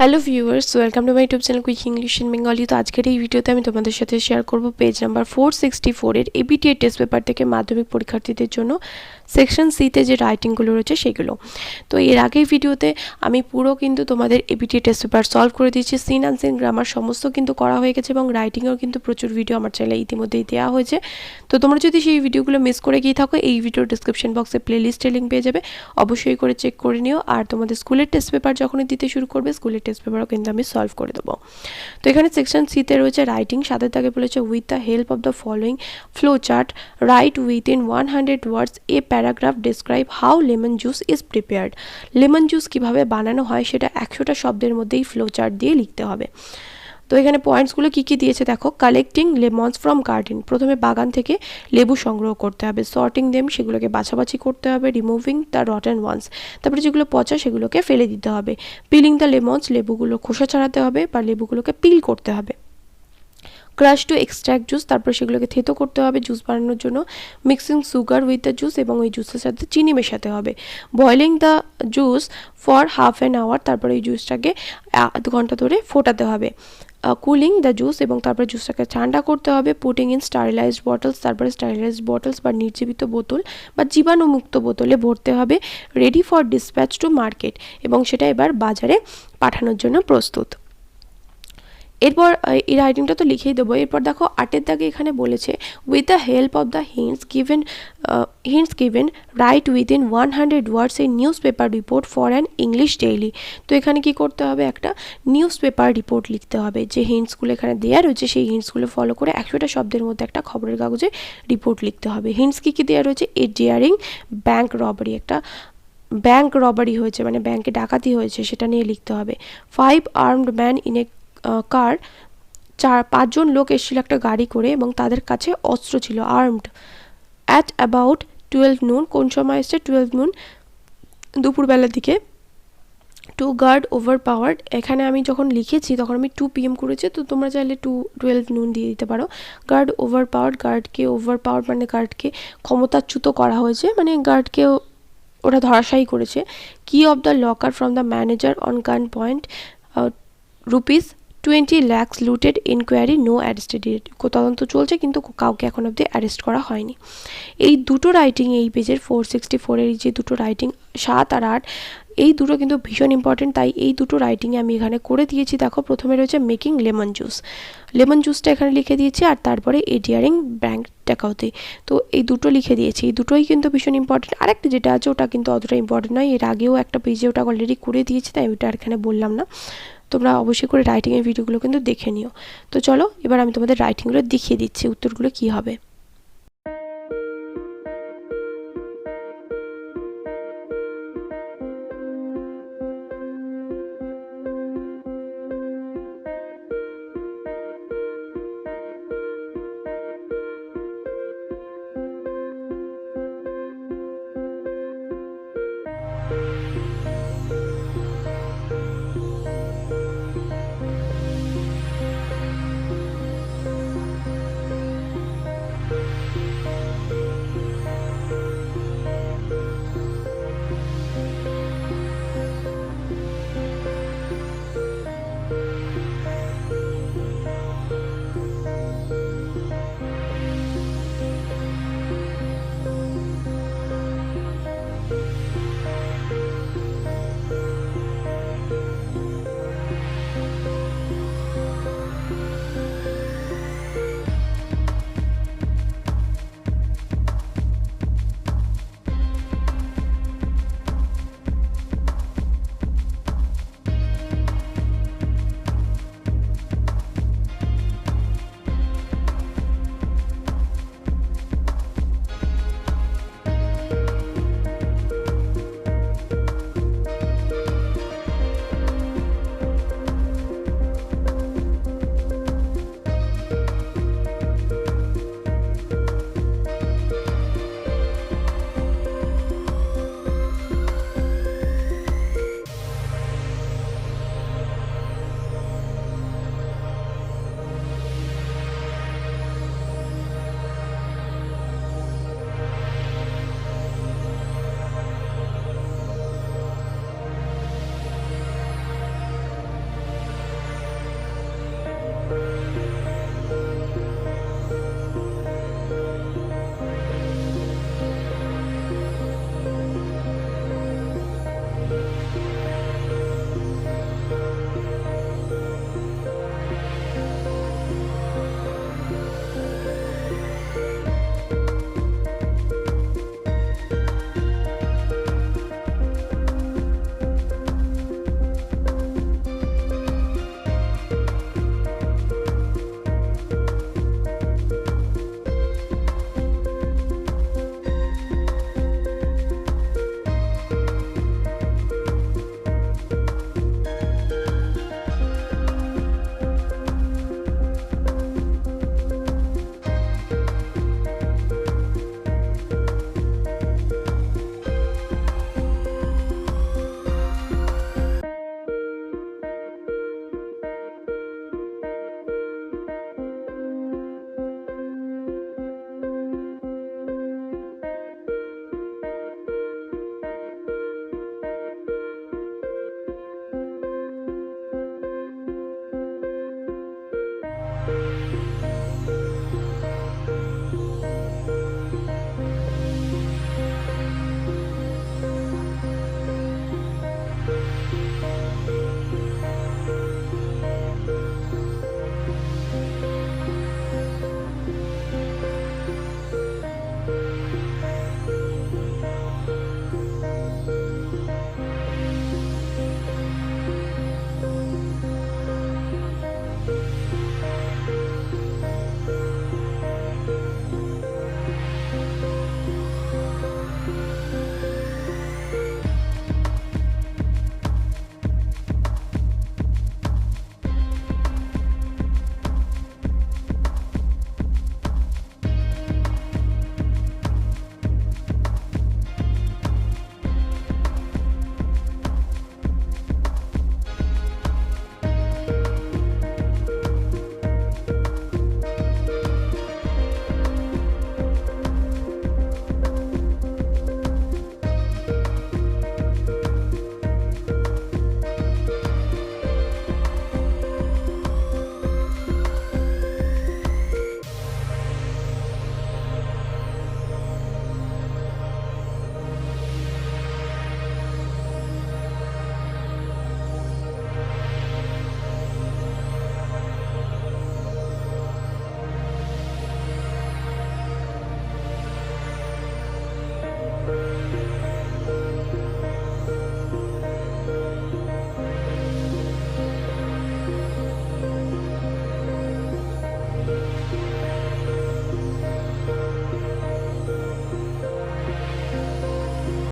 Hello viewers, welcome to my YouTube channel quick English in Bengali. তো আজকের এই ভিডিওতে আমি তোমাদের সাথে শেয়ার করব পেজ নাম্বার 464 এর ABTA টেস্ট পেপার থেকে মাধ্যমিক পরীক্ষার্থীদের জন্য সেকশন সিতে যে রাইটিংগুলো রয়েছে সেগুলো। তো এর আগের ভিডিওতে আমি পুরো কিন্তু তোমাদের ABTA টেস্ট পেপার সলভ করে দিয়েছি। সিন আনসিন গ্রামার সমস্ত কিন্তু করা হয়ে গেছে এবং রাইটিংয়েও কিন্তু প্রচুর ভিডিও আমার চ্যানেলে ইতিমধ্যেই দেওয়া হয়েছে। তো তোমরা যদি সেই ভিডিওগুলো মিস করে গিয়ে থাকো, এই ভিডিওর ডিসক্রিপশন বক্সে প্লেলিস্টে লিঙ্ক পেয়ে যাবে, অবশ্যই করে চেক করে নিও। আর তোমাদের স্কুলের টেস্ট পেপার যখনই দিতে শুরু করবে, স্কুলের টেস্ট পেপারও কিন্তু আমি সলভ করে দেবো। তো এখানে সেকশন সিতে রয়েছে রাইটিং। সাথে তাকে বলেছে with the help of the following flow chart right within 100 words a paragraph describe how lemon juice is prepared. Lemon juice কীভাবে বানানো হয় সেটা 100টা শব্দের মধ্যেই ফ্লো চার্ট দিয়ে লিখতে হবে। তো এখানে পয়েন্টসগুলো কী কী দিয়েছে দেখো। কালেক্টিং লেমনস ফ্রম গার্ডেন, প্রথমে বাগান থেকে লেবু সংগ্রহ করতে হবে। সর্টিং দেম, সেগুলোকে বাছাবাছি করতে হবে। রিমুভিং দ্য রটেন ওয়ান্স, তারপরে যেগুলো পচা সেগুলোকে ফেলে দিতে হবে। পিলিং দ্য লেমনস, লেবুগুলো খোসা ছাড়াতে হবে বা লেবুগুলোকে পিল করতে হবে। ক্রাশ টু এক্সট্র্যাক্ট জুস, তারপর সেগুলোকে থেতো করতে হবে জুস বানানোর জন্য। Mixing sugar with the juice, এবং ওই জুসের সাথে চিনি মেশাতে হবে। Boiling the juice for half an hour, তারপরে এই জুসটাকে আধ ঘন্টা ধরে ফোটাতে হবে। কুলিং দ্য জুস, এবং তারপরে জুসটাকে ঠান্ডা করতে হবে। পুটিং ইন স্টারিলাইজড বটলস, তারপরে স্টারিলাইজড বটলস বা নির্জীবিত বোতল বা জীবাণুমুক্ত বোতলে ভরতে হবে। Ready for dispatch to market, এবং সেটা এবার বাজারে পাঠানোর জন্য প্রস্তুত। এরপর এই রাইটিংটা তো লিখেই দেবো। এরপর দেখো 8 দাগে এখানে বলেছে with the help of the hints given right within 100 words A news paper report for an English daily. তো এখানে কি করতে হবে, একটা নিউজ পেপার রিপোর্ট লিখতে হবে। যে হিন্টসগুলো এখানে দেওয়া রয়েছে সেই হিন্টসগুলো ফলো করে 100টা শব্দের মধ্যে একটা খবরের কাগজে রিপোর্ট লিখতে হবে। হিন্টস কী কী দেওয়া রয়েছে, এ ডেয়ারিং ব্যাঙ্ক রবারি, একটা ব্যাঙ্ক রবারি হয়েছে মানে ব্যাঙ্কে ডাকাতি হয়েছে, সেটা নিয়ে লিখতে হবে। 5 আর্মড ম্যান ইন এ কার, 5জন লোক এসেছিল একটা গাড়ি করে এবং তাদের কাছে অস্ত্র ছিল, আর্মড। অ্যাট অ্যাবাউট 12 নুন, কোন সময় এসছে, 12 নুন দুপুরবেলার দিকে। টু গার্ড ওভার পাওয়ার্ড, এখানে আমি যখন লিখেছি তখন আমি 2 PM করেছি, তো তোমরা চাইলে 12 নুন দিয়ে দিতে পারো। গার্ড ওভার পাওয়ার্ড, গার্ডকে ওভার পাওয়ার্ড মানে গার্ডকে ক্ষমতাচ্যুত করা হয়েছে, মানে গার্ডকে ওরা ধরাশায়ী করেছে। Key of the locker from the manager on gun point, ₹20 lakhs looted, inquiry no arrested, তদন্ত চলছে কিন্তু কাউকে এখন অবধি অ্যারেস্ট করা হয়নি। এই দুটো রাইটিং এই পেজের 464 এর যে দুটো রাইটিং 7 আর 8, এই দুটো কিন্তু ভীষণ ইম্পর্টেন্ট, তাই এই দুটো রাইটিংয়ে আমি এখানে করে দিয়েছি। দেখো প্রথমে রয়েছে মেকিং লেমন জুস, লেমন জুসটা এখানে লিখে দিয়েছি, আর তারপরে এডিয়ারিং ব্যাঙ্ক ডাকাতি। তো এই দুটো লিখে দিয়েছি, এই দুটোই কিন্তু ভীষণ ইম্পর্টেন্ট। আরেকটা যেটা আছে ওটা কিন্তু অতটা ইম্পর্টেন্ট নয়, এর আগেও একটা পেজে ওটা অলরেডি করে দিয়েছি, তাই ওটা এখানে বললাম না। তোমরা অবশ্যই করে রাইটিংয়ের ভিডিওগুলো কিন্তু দেখে নিও। তো চলো এবার আমি তোমাদের রাইটিংগুলো দেখিয়ে দিচ্ছি উত্তরগুলো কী হবে।